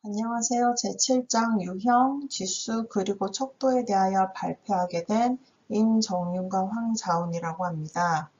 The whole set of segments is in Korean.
안녕하세요. 제7장 유형, 지수 그리고 척도에 대하여 발표하게 된 임정윤과 황자운이라고 합니다.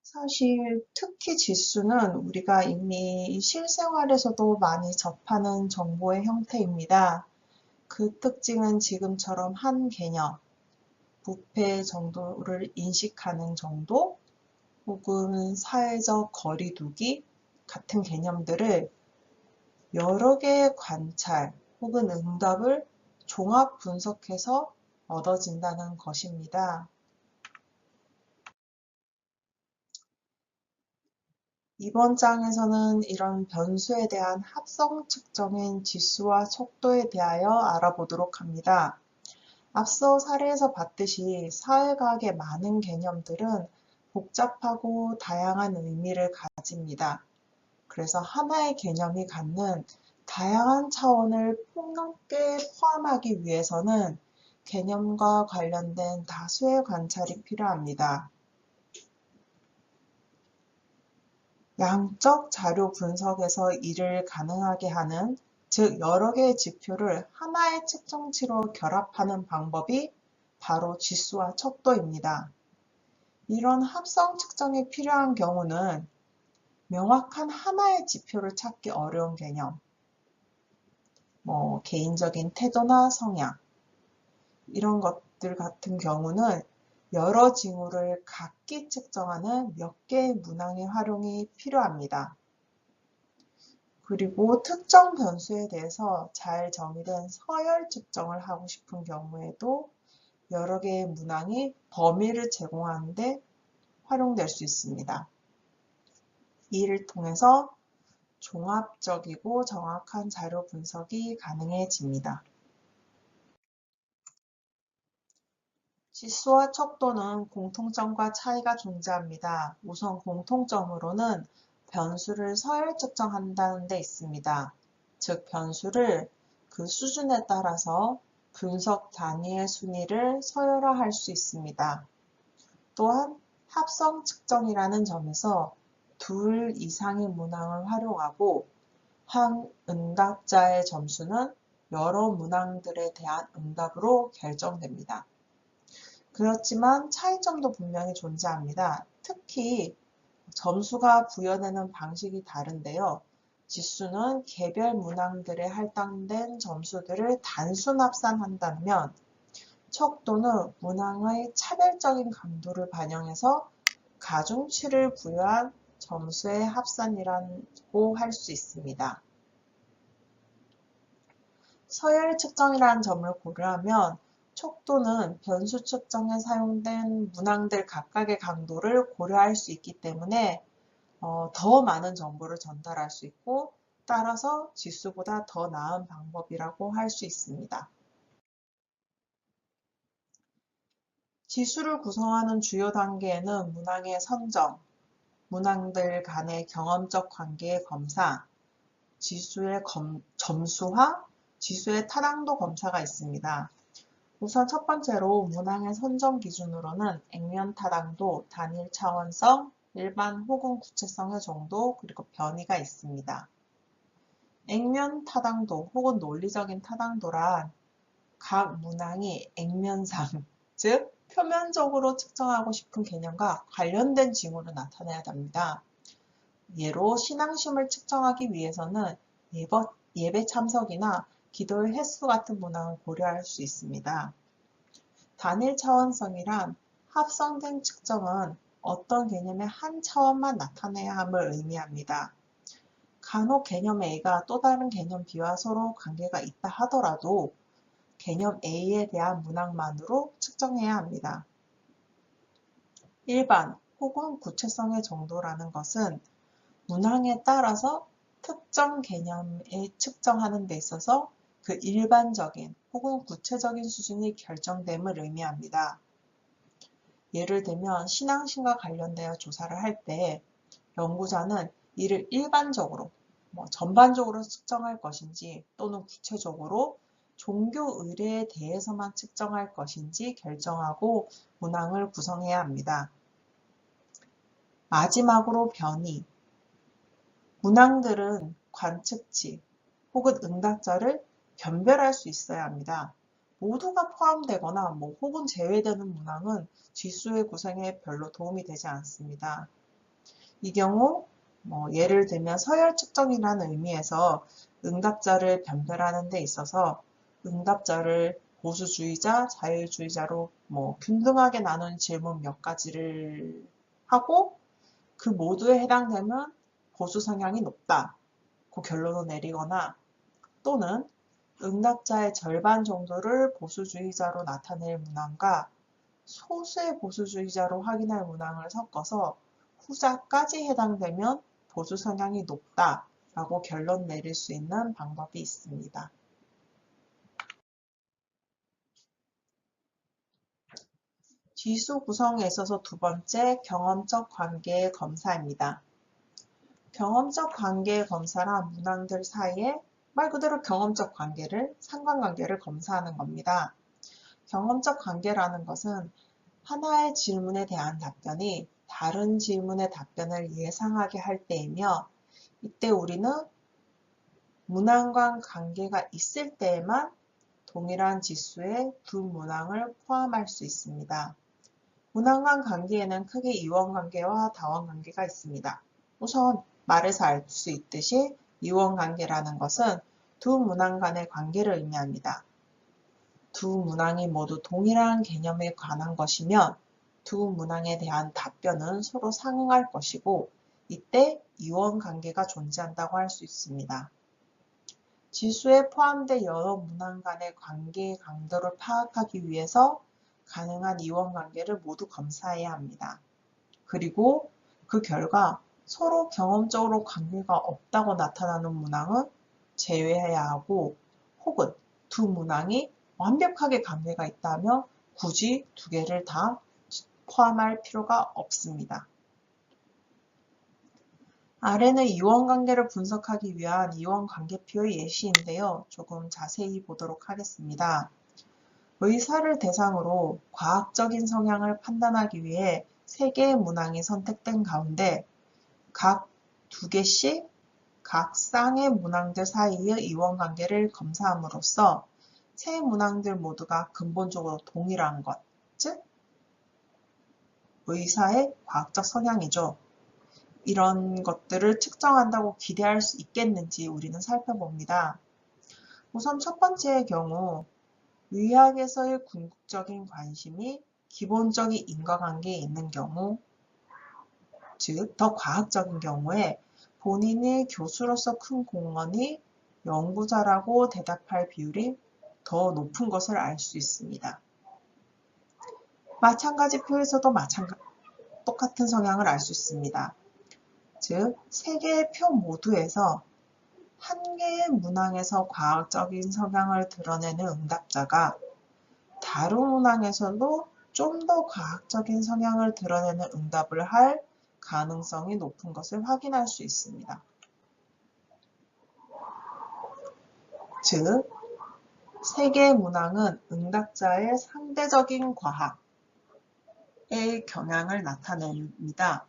사실 특히 지수는 우리가 이미 실생활에서도 많이 접하는 정보의 형태입니다. 그 특징은 지금처럼 한 개념, 부패 정도를 인식하는 정도, 혹은 사회적 거리두기 같은 개념들을 여러 개의 관찰 혹은 응답을 종합 분석해서 얻어진다는 것입니다. 이번 장에서는 이런 변수에 대한 합성 측정인 지수와 척도에 대하여 알아보도록 합니다. 앞서 사례에서 봤듯이 사회과학의 많은 개념들은 복잡하고 다양한 의미를 가집니다. 그래서 하나의 개념이 갖는 다양한 차원을 폭넓게 포함하기 위해서는 개념과 관련된 다수의 관찰이 필요합니다. 양적 자료 분석에서 이를 가능하게 하는, 즉 여러 개의 지표를 하나의 측정치로 결합하는 방법이 바로 지수와 척도입니다. 이런 합성 측정이 필요한 경우는 명확한 하나의 지표를 찾기 어려운 개념, 개인적인 태도나 성향, 이런 것들 같은 경우는 여러 징후를 각기 측정하는 몇 개의 문항의 활용이 필요합니다. 그리고 특정 변수에 대해서 잘 정의된 서열 측정을 하고 싶은 경우에도 여러 개의 문항이 범위를 제공하는 데 활용될 수 있습니다. 이를 통해서 종합적이고 정확한 자료 분석이 가능해집니다. 지수와 척도는 공통점과 차이가 존재합니다. 우선 공통점으로는 변수를 서열 측정한다는 데 있습니다. 즉 변수를 그 수준에 따라서 분석 단위의 순위를 서열화할 수 있습니다. 또한 합성 측정이라는 점에서 둘 이상의 문항을 활용하고 한 응답자의 점수는 여러 문항들에 대한 응답으로 결정됩니다. 그렇지만 차이점도 분명히 존재합니다. 특히 점수가 부여되는 방식이 다른데요. 지수는 개별 문항들에 할당된 점수들을 단순 합산한다면 척도는 문항의 차별적인 강도를 반영해서 가중치를 부여한 점수의 합산이라고 할 수 있습니다. 서열 측정이라는 점을 고려하면 척도는 변수 측정에 사용된 문항들 각각의 강도를 고려할 수 있기 때문에 더 많은 정보를 전달할 수 있고 따라서 지수보다 더 나은 방법이라고 할 수 있습니다. 지수를 구성하는 주요 단계에는 문항의 선정, 문항들 간의 경험적 관계의 검사, 지수의 점수화, 지수의 타당도 검사가 있습니다. 우선 첫 번째로 문항의 선정 기준으로는 액면 타당도, 단일 차원성, 일반 혹은 구체성의 정도, 그리고 변이가 있습니다. 액면 타당도 혹은 논리적인 타당도란 각 문항이 액면상, 즉 표면적으로 측정하고 싶은 개념과 관련된 징후를 나타내야 합니다. 예로 신앙심을 측정하기 위해서는 예배 참석이나 기도의 횟수 같은 문항을 고려할 수 있습니다. 단일 차원성이란 합성된 측정은 어떤 개념의 한 차원만 나타내야 함을 의미합니다. 간혹 개념 A가 또 다른 개념 B와 서로 관계가 있다 하더라도 개념 A에 대한 문항만으로 측정해야 합니다. 일반 혹은 구체성의 정도라는 것은 문항에 따라서 특정 개념에 측정하는 데 있어서 그 일반적인 혹은 구체적인 수준이 결정됨을 의미합니다. 예를 들면 신앙심과 관련되어 조사를 할 때 연구자는 이를 일반적으로, 전반적으로 측정할 것인지 또는 구체적으로 종교 의례에 대해서만 측정할 것인지 결정하고 문항을 구성해야 합니다. 마지막으로 변이. 문항들은 관측지 혹은 응답자를 변별할 수 있어야 합니다. 모두가 포함되거나 혹은 제외되는 문항은 지수의 구성에 별로 도움이 되지 않습니다. 이 경우 예를 들면 서열 측정이라는 의미에서 응답자를 변별하는 데 있어서 응답자를 보수주의자, 자율주의자로 균등하게 나눈 질문 몇 가지를 하고 그 모두에 해당되면 보수 성향이 높다. 그 결론을 내리거나 또는 응답자의 절반 정도를 보수주의자로 나타낼 문항과 소수의 보수주의자로 확인할 문항을 섞어서 후자까지 해당되면 보수 성향이 높다라고 결론 내릴 수 있는 방법이 있습니다. 지수 구성에 있어서 두 번째, 경험적 관계의 검사입니다. 경험적 관계의 검사란 문항들 사이에 말 그대로 경험적 관계를, 상관관계를 검사하는 겁니다. 경험적 관계라는 것은 하나의 질문에 대한 답변이 다른 질문의 답변을 예상하게 할 때이며 이때 우리는 문항과 관계가 있을 때에만 동일한 지수의 두 문항을 포함할 수 있습니다. 문항 간 관계에는 크게 이원관계와 다원관계가 있습니다. 우선 말에서 알 수 있듯이 이원관계라는 것은 두 문항 간의 관계를 의미합니다. 두 문항이 모두 동일한 개념에 관한 것이면 두 문항에 대한 답변은 서로 상응할 것이고 이때 이원관계가 존재한다고 할 수 있습니다. 지수에 포함된 여러 문항 간의 관계의 강도를 파악하기 위해서 가능한 이원관계를 모두 검사해야 합니다. 그리고 그 결과 서로 경험적으로 관계가 없다고 나타나는 문항은 제외해야 하고 혹은 두 문항이 완벽하게 관계가 있다면 굳이 두 개를 다 포함할 필요가 없습니다. 아래는 이원관계를 분석하기 위한 이원관계표의 예시인데요. 조금 자세히 보도록 하겠습니다. 의사를 대상으로 과학적인 성향을 판단하기 위해 3개의 문항이 선택된 가운데 각 2개씩 각 쌍의 문항들 사이의 이원관계를 검사함으로써 세 문항들 모두가 근본적으로 동일한 것, 즉 의사의 과학적 성향이죠. 이런 것들을 측정한다고 기대할 수 있겠는지 우리는 살펴봅니다. 우선 첫 번째의 경우 의학에서의 궁극적인 관심이 기본적인 인과관계에 있는 경우, 즉 더 과학적인 경우에 본인이 교수로서 큰 공헌이 연구자라고 대답할 비율이 더 높은 것을 알 수 있습니다. 마찬가지 표에서도 똑같은 성향을 알 수 있습니다. 즉, 3개의 표 모두에서 한 개의 문항에서 과학적인 성향을 드러내는 응답자가 다른 문항에서도 좀 더 과학적인 성향을 드러내는 응답을 할 가능성이 높은 것을 확인할 수 있습니다. 즉, 3개의 문항은 응답자의 상대적인 과학의 경향을 나타냅니다.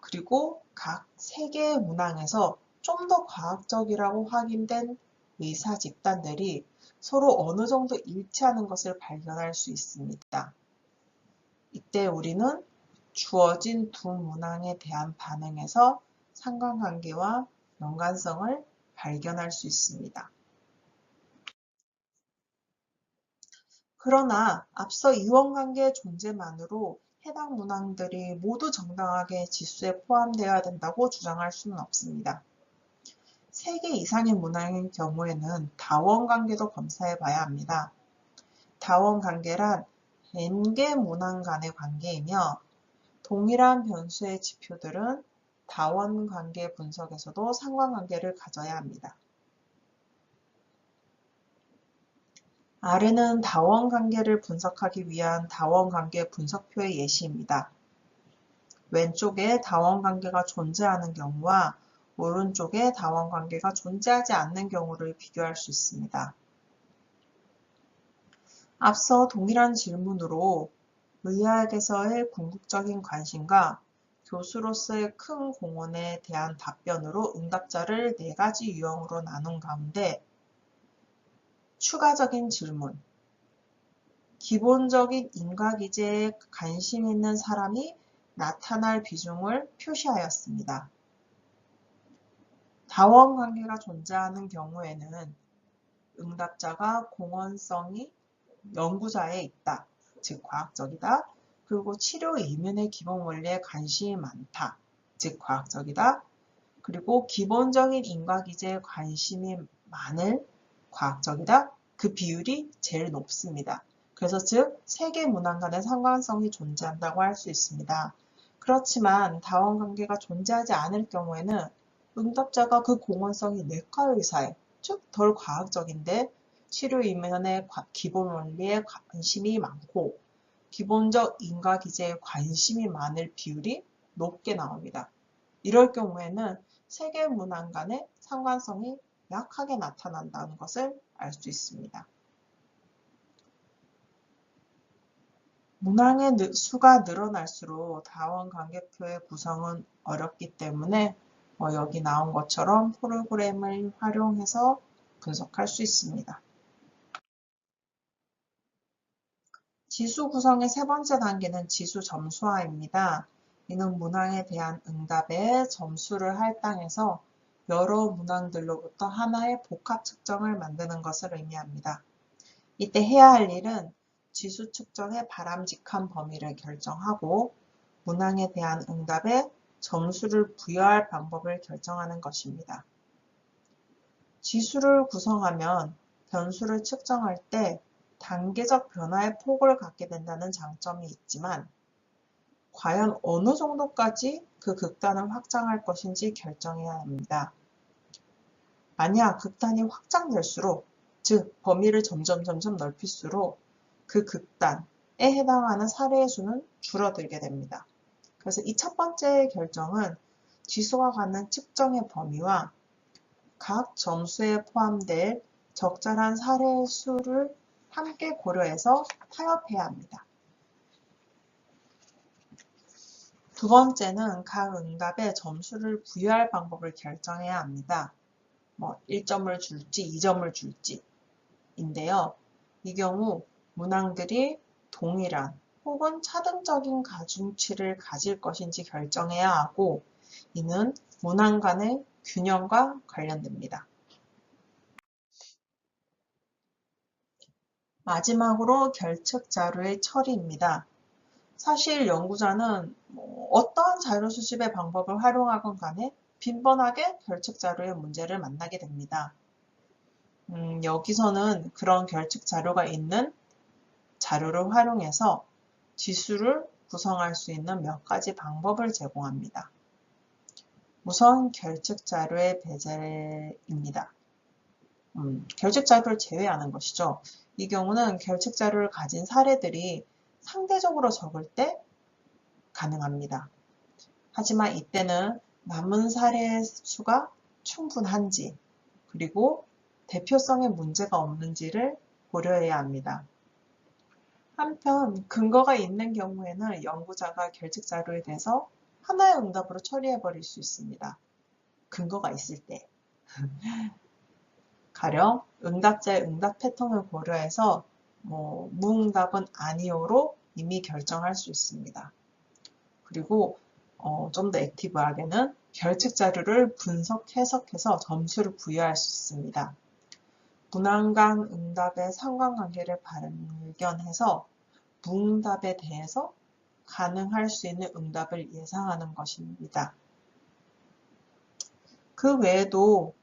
그리고 각 3개의 문항에서 좀 더 과학적이라고 확인된 의사 집단들이 서로 어느 정도 일치하는 것을 발견할 수 있습니다. 이때 우리는 주어진 두 문항에 대한 반응에서 상관관계와 연관성을 발견할 수 있습니다. 그러나 앞서 이원관계의 존재만으로 해당 문항들이 모두 정당하게 지수에 포함되어야 된다고 주장할 수는 없습니다. 3개 이상의 문항의 경우에는 다원관계도 검사해 봐야 합니다. 다원관계란 n개 문항 간의 관계이며 동일한 변수의 지표들은 다원관계 분석에서도 상관관계를 가져야 합니다. 아래는 다원관계를 분석하기 위한 다원관계 분석표의 예시입니다. 왼쪽에 다원관계가 존재하는 경우와 오른쪽에 다원관계가 존재하지 않는 경우를 비교할 수 있습니다. 앞서 동일한 질문으로 의학에서의 궁극적인 관심과 교수로서의 큰 공헌에 대한 답변으로 응답자를 4가지 유형으로 나눈 가운데 추가적인 질문, 기본적인 인과기제에 관심 있는 사람이 나타날 비중을 표시하였습니다. 다원관계가 존재하는 경우에는 응답자가 공헌성이 연구자에 있다, 즉 과학적이다. 그리고 치료 이면의 기본 원리에 관심이 많다, 즉 과학적이다. 그리고 기본적인 인과기제에 관심이 많을 과학적이다. 그 비율이 제일 높습니다. 그래서 즉 세계문화 간의 상관성이 존재한다고 할 수 있습니다. 그렇지만 다원관계가 존재하지 않을 경우에는 응답자가 그 공헌성이 내과 의사에, 즉 덜 과학적인데 치료 이면의 기본 원리에 관심이 많고 기본적 인과기제에 관심이 많을 비율이 높게 나옵니다. 이럴 경우에는 세계문화 간의 상관성이 약하게 나타난다는 것을 알 수 있습니다. 문항의 수가 늘어날수록 다원관계표의 구성은 어렵기 때문에 여기 나온 것처럼 프로그램을 활용해서 분석할 수 있습니다. 지수 구성의 3번째 단계는 지수 점수화입니다. 이는 문항에 대한 응답에 점수를 할당해서 여러 문항들로부터 하나의 복합 측정을 만드는 것을 의미합니다. 이때 해야 할 일은 지수 측정의 바람직한 범위를 결정하고 문항에 대한 응답에 점수를 부여할 방법을 결정하는 것입니다. 지수를 구성하면 변수를 측정할 때 단계적 변화의 폭을 갖게 된다는 장점이 있지만 과연 어느 정도까지 그 극단을 확장할 것인지 결정해야 합니다. 만약 극단이 확장될수록, 즉 범위를 점점 넓힐수록 그 극단에 해당하는 사례의 수는 줄어들게 됩니다. 그래서 이 첫 번째 결정은 지수가 갖는 측정의 범위와 각 점수에 포함될 적절한 사례의 수를 함께 고려해서 타협해야 합니다. 두 번째는 각 응답에 점수를 부여할 방법을 결정해야 합니다. 1점을 줄지 2점을 줄지 인데요. 이 경우 문항들이 동일한 혹은 차등적인 가중치를 가질 것인지 결정해야 하고 이는 문항 간의 균형과 관련됩니다. 마지막으로 결측 자료의 처리입니다. 사실 연구자는 어떠한 자료 수집의 방법을 활용하건 간에 빈번하게 결측 자료의 문제를 만나게 됩니다. 여기서는 그런 결측 자료가 있는 자료를 활용해서 지수를 구성할 수 있는 몇 가지 방법을 제공합니다. 우선 결측 자료의 배제입니다. 결측 자료를 제외하는 것이죠. 이 경우는 결측 자료를 가진 사례들이 상대적으로 적을 때 가능합니다. 하지만 이때는 남은 사례의 수가 충분한지 그리고 대표성에 문제가 없는지를 고려해야 합니다. 한편 근거가 있는 경우에는 연구자가 결측 자료에 대해서 하나의 응답으로 처리해버릴 수 있습니다. 근거가 있을 때. 가령 응답자의 응답 패턴을 고려해서 무응답은 아니오로 이미 결정할 수 있습니다. 그리고 좀 더 액티브하게는 결측 자료를 분석, 해석해서 점수를 부여할 수 있습니다. 문항 간 응답의 상관관계를 발견해서 무응답에 대해서 가능할 수 있는 응답을 예상하는 것입니다. 그 외에도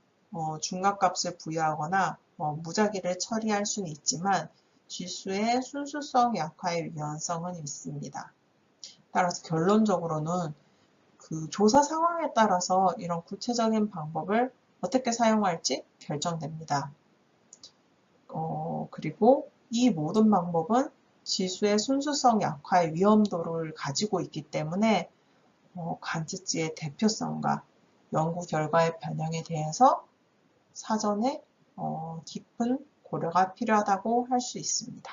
중간값을 부여하거나 무작위를 처리할 수는 있지만 지수의 순수성 약화의 위헌성은 있습니다. 따라서 결론적으로는 그 조사 상황에 따라서 이런 구체적인 방법을 어떻게 사용할지 결정됩니다. 그리고 이 모든 방법은 지수의 순수성 약화의 위험도를 가지고 있기 때문에 관측지의 대표성과 연구 결과의 변형에 대해서 사전에 깊은 고려가 필요하다고 할 수 있습니다.